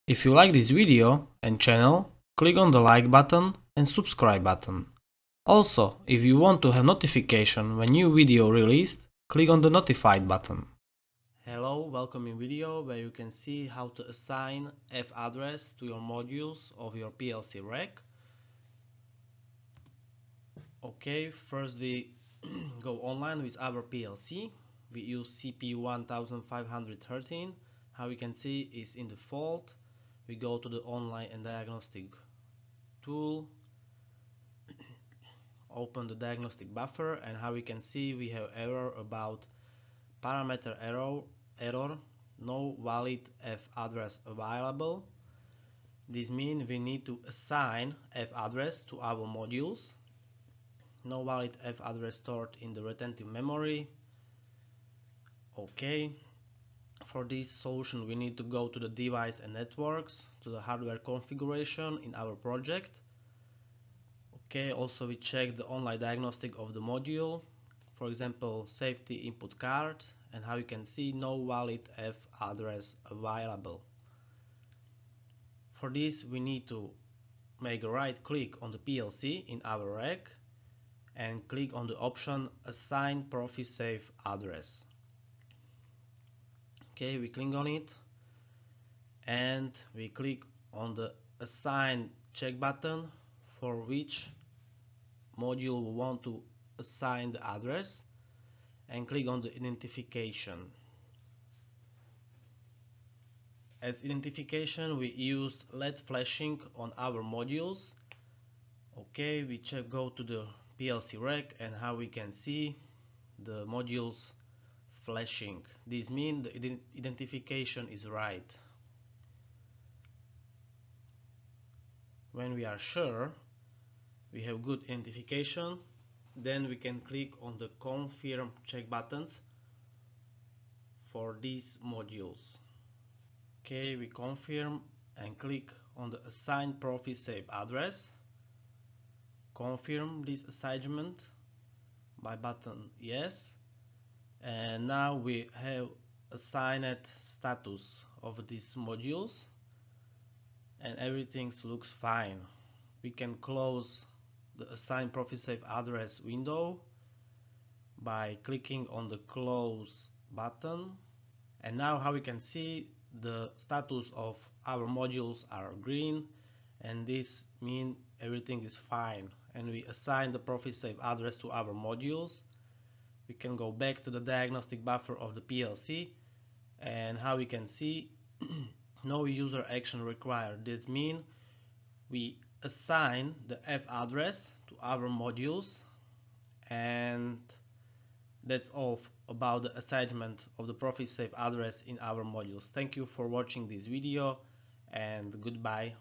If you like this video and channel, click on the like button and subscribe button. Also, if you want to have notification when new video released, click on the notified button. Hello, welcome in video where you can see how to assign F address to your modules of your PLC rack. Okay, first we go online with our PLC. We use CP1513. How you can see is in default. We go to the online and diagnostic tool, open the diagnostic buffer, and how we can see we have error about parameter error, no valid F address available. This means we need to assign F address to our modules. No valid F address stored in the retentive memory. Okay, for this solution we need to go to the device and networks, to the hardware configuration in our project. Okay, also we check the online diagnostic of the module, for example safety input card, and how you can see no valid F address available. For this we need to make a right click on the PLC in our rack and click on the option assign PROFIsafe address. Okay, we click on it and we click on the assign check button for which module we want to assign the address, and click on the identification. As identification we use LED flashing on our modules. Okay, we go to the PLC rack and how we can see the modules flashing. This means the identification is right. When we are sure we have good identification, then we can click on the confirm check buttons for these modules. Okay, we confirm and click on the assign PROFIsafe address. Confirm this assignment by button yes, and now we have assigned status of these modules and everything looks fine. We can close the assign PROFIsafe address window by clicking on the close button, and now how we can see the status of our modules are green, and this means everything is fine and we assign the PROFIsafe address to our modules. We can go back to the diagnostic buffer of the PLC, and how we can see no user action required. This means we assign the F address to our modules, and that's all about the assignment of the PROFIsafe address in our modules. Thank you for watching this video and goodbye.